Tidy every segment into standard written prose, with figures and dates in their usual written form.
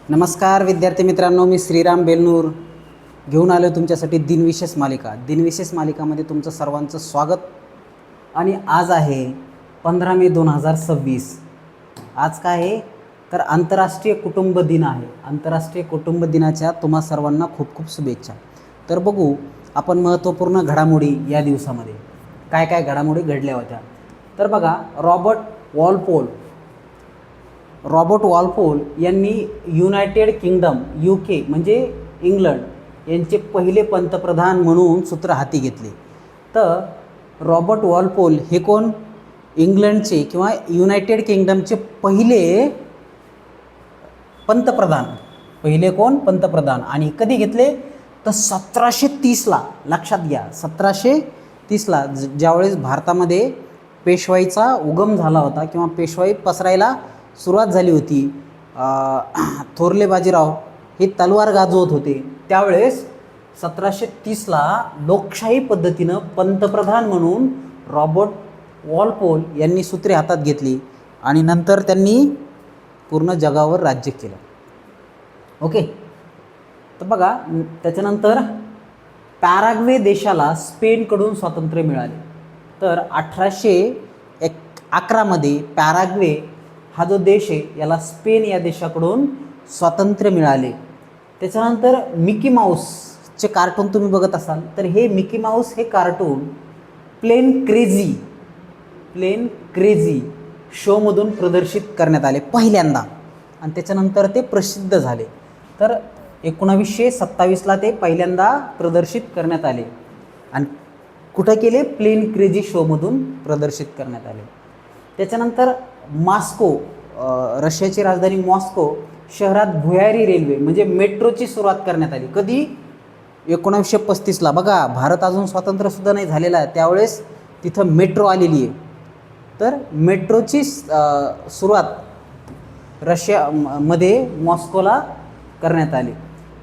नमस्कार विद्यार्थी मित्रांनो, मी श्रीराम बेलनूर घेऊन आलो तुमच्यासाठी दिनविशेष मालिका. दिनविशेष मालिकामध्ये तुमचं सर्वांचं स्वागत. आणि आज आहे 15 मे 2026. आज काय आहे तर आंतरराष्ट्रीय कुटुंब दिन आहे. आंतरराष्ट्रीय कुटुंब दिनाच्या तुम्हा सर्वांना खूप खूप शुभेच्छा. तर बघू आपण महत्त्वपूर्ण घडामोडी या दिवसामध्ये काय काय घडामोडी घडल्या होत्या. तर बघा, रॉबर्ट वॉलपोल यांनी युनायटेड किंगडम UK म्हणजे इंग्लंड यांचे पहिले पंतप्रधान म्हणून सूत्र हाती घेतले. तर रॉबर्ट वॉलपोल हे कोण? इंग्लंडचे किंवा युनायटेड किंगडमचे पहिले पंतप्रधान. पहिले कोण? पंतप्रधान. आणि कधी घेतले तर 1730ला. लक्षात घ्या, 1730ला ज्यावेळेस भारतामध्ये पेशवाईचा उगम झाला होता किंवा पेशवाई पसरायला सुरुवात झाली होती. थोरले बाजीराव हे तलवार गाजवत होते. त्यावेळेस 1730ला लोकशाही पद्धतीनं पंतप्रधान म्हणून रॉबर्ट वॉलपोल यांनी सूत्रे हातात घेतली आणि नंतर त्यांनी पूर्ण जगावर राज्य केलं. ओके. तर बघा, त्याच्यानंतर पॅराग्वे देशाला स्पेनकडून स्वातंत्र्य मिळाले. तर 1811मध्ये पॅराग्वे हा जो देश आहे याला स्पेन या देशाकडून स्वातंत्र्य मिळाले. त्याच्यानंतर मिकी माऊसचे कार्टून तुम्ही बघत असाल तर हे मिकी माऊस हे कार्टून प्लेन क्रेझी शोमधून प्रदर्शित करण्यात आले पहिल्यांदा आणि त्याच्यानंतर ते प्रसिद्ध झाले. तर 1927ला ते पहिल्यांदा प्रदर्शित करण्यात आले. आणि कुठं केले? प्लेन क्रेझी शोमधून प्रदर्शित करण्यात आले. त्याच्यानंतर मॉस्को, रशियाची राजधानी मॉस्को शहरात भुयारी रेल्वे म्हणजे मेट्रोची सुरुवात करण्यात आली. कधी? 1935ला. बघा, भारत अजून स्वातंत्र्यसुद्धा नाही झालेला आहे त्यावेळेस तिथं मेट्रो आलेली आहे. तर मेट्रोची सुरुवात रशियामध्ये मॉस्कोला करण्यात आली.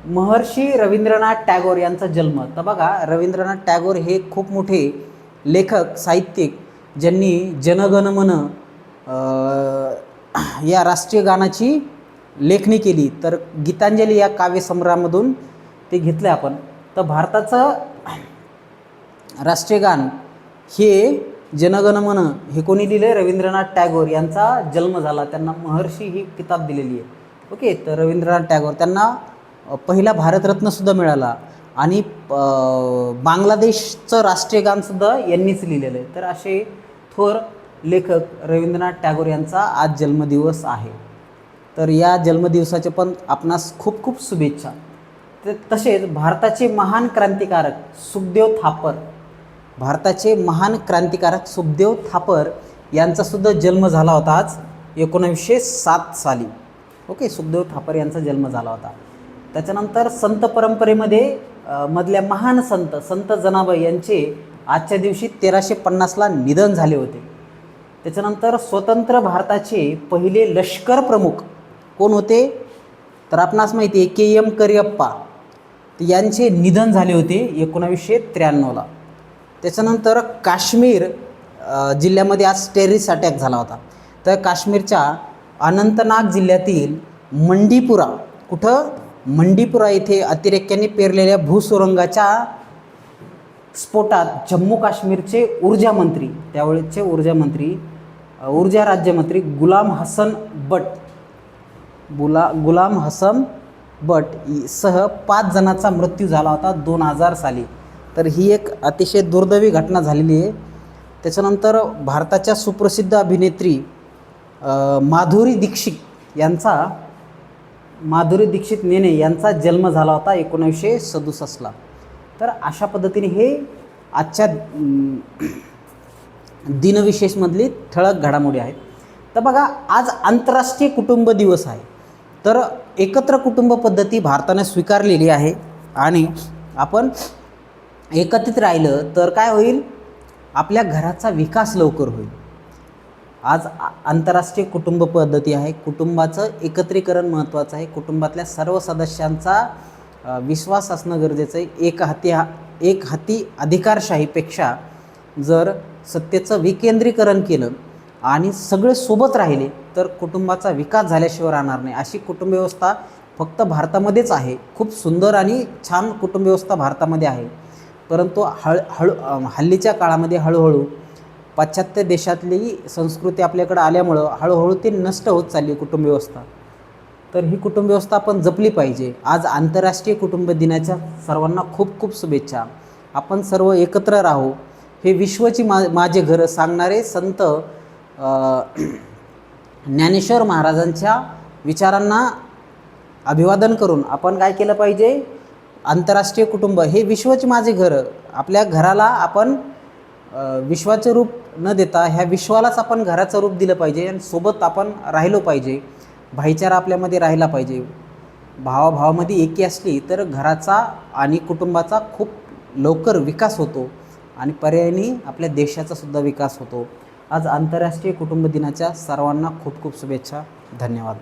महर्षी रवींद्रनाथ टागोर यांचा जन्म. तर बघा, रवींद्रनाथ टागोर हे खूप मोठे लेखक, साहित्यिक ज्यांनी जनगणमन या राष्ट्रीय गाण्याची लेखणी केली. तर गीतांजली या काव्यसंग्रहामधून ते घेतलं आपण. तर भारताचं राष्ट्रीय गान हे जनगणमन हे कोणी लिहिले? रवींद्रनाथ टागोर यांचा जन्म झाला. त्यांना महर्षी ही किताब दिलेली आहे. ओके. तर रवींद्रनाथ टागोर त्यांना पहिला भारतरत्नसुद्धा मिळाला आणि बांगलादेशचं राष्ट्रीय गानसुद्धा यांनीच लिहिलेलं आहे. तर असे थोर लेखक रवींद्रनाथ टागोर यांचा आज जन्मदिवस आहे. तर या जन्मदिवसाचे पण आपणास खूप खूप शुभेच्छा. तसेच भारताचे महान क्रांतिकारक सुखदेव थापर यांचासुद्धा जन्म झाला होता आज 1907 साली. ओके. सुखदेव थापर यांचा जन्म झाला होता. त्याच्यानंतर संत परंपरेमध्ये मधल्या महान संत जनाबाई यांचे आजच्या दिवशी 1350ला निधन झाले होते. त्याच्यानंतर स्वतंत्र भारताचे पहिले लष्कर प्रमुख कोण होते? तर आपणास माहिती आहे KM करियप्पा. यांचे निधन झाले होते 1993ला. त्याच्यानंतर काश्मीर जिल्ह्यामध्ये आज टेररिस्ट अटॅक झाला होता. तर काश्मीरच्या अनंतनाग जिल्ह्यातील मंडीपुरा, कुठं? मंडीपुरा येथे अतिरेक्यांनी पेरलेल्या भूसुरुंगाच्या स्फोटात जम्मू काश्मीरचे ऊर्जामंत्री, त्यावेळेचे ऊर्जा राज्यमंत्री गुलाम हसन बट सह 5 जणांचा मृत्यू झाला होता 2000 साली. तर ही एक अतिशय दुर्दैवी घटना झालेली आहे. त्याच्यानंतर भारताच्या सुप्रसिद्ध अभिनेत्री माधुरी दीक्षित नेने यांचा जन्म झाला होता 1967ला. तर अशा पद्धतीने हे आजच्या दिनविशेषमधली ठळक घडामोडी आहेत. तर बघा, आज आंतरराष्ट्रीय कुटुंब दिवस आहे. तर एकत्र कुटुंब पद्धती भारताने स्वीकारलेली आहे आणि आपण एकत्रित राहिलं तर काय होईल? आपल्या घराचा विकास लवकर होईल. आज आंतरराष्ट्रीय कुटुंब पद्धती आहे. कुटुंबाचं एकत्रीकरण महत्त्वाचं आहे. कुटुंबातल्या सर्व सदस्यांचा विश्वास असणं गरजेचं आहे. एक हाती अधिकारशाहीपेक्षा जर सत्तेचं विकेंद्रीकरण केलं आणि सगळे सोबत राहिले तर कुटुंबाचा विकास झाल्याशिवाय राहणार नाही. अशी कुटुंब व्यवस्था फक्त भारतामध्येच आहे. खूप सुंदर आणि छान कुटुंबव्यवस्था भारतामध्ये आहे. परंतु हल्लीच्या काळामध्ये हळूहळू पाश्चात्य देशातली संस्कृती आपल्याकडे आल्यामुळं हळूहळू ती नष्ट होत चालली कुटुंबव्यवस्था. तर ही कुटुंबव्यवस्था आपण जपली पाहिजे. आज आंतरराष्ट्रीय कुटुंब दिनाच्या सर्वांना खूप खूप शुभेच्छा. आपण सर्व एकत्र राहू. हे विश्वाची माझे घर सांगणारे संत ज्ञानेश्वर महाराजांच्या विचारांना अभिवादन करून आपण काय केलं पाहिजे, आंतरराष्ट्रीय कुटुंब हे विश्वाचे माझे घर, आपल्या घराला आपण विश्वाचं रूप न देता ह्या विश्वालाच आपण घराचं रूप दिलं पाहिजे आणि सोबत आपण राहिलो पाहिजे. भाईचारा आपल्यामध्ये राहिला पाहिजे. भावाभावामध्ये एकी असली तर घराचा आणि कुटुंबाचा खूप लवकर विकास होतो आणि पर्यायाने आपल्या देशाचा सुद्धा विकास होतो. आज आंतरराष्ट्रीय कुटुंब दिनाच्या सर्वांना खूप खूप शुभेच्छा. धन्यवाद.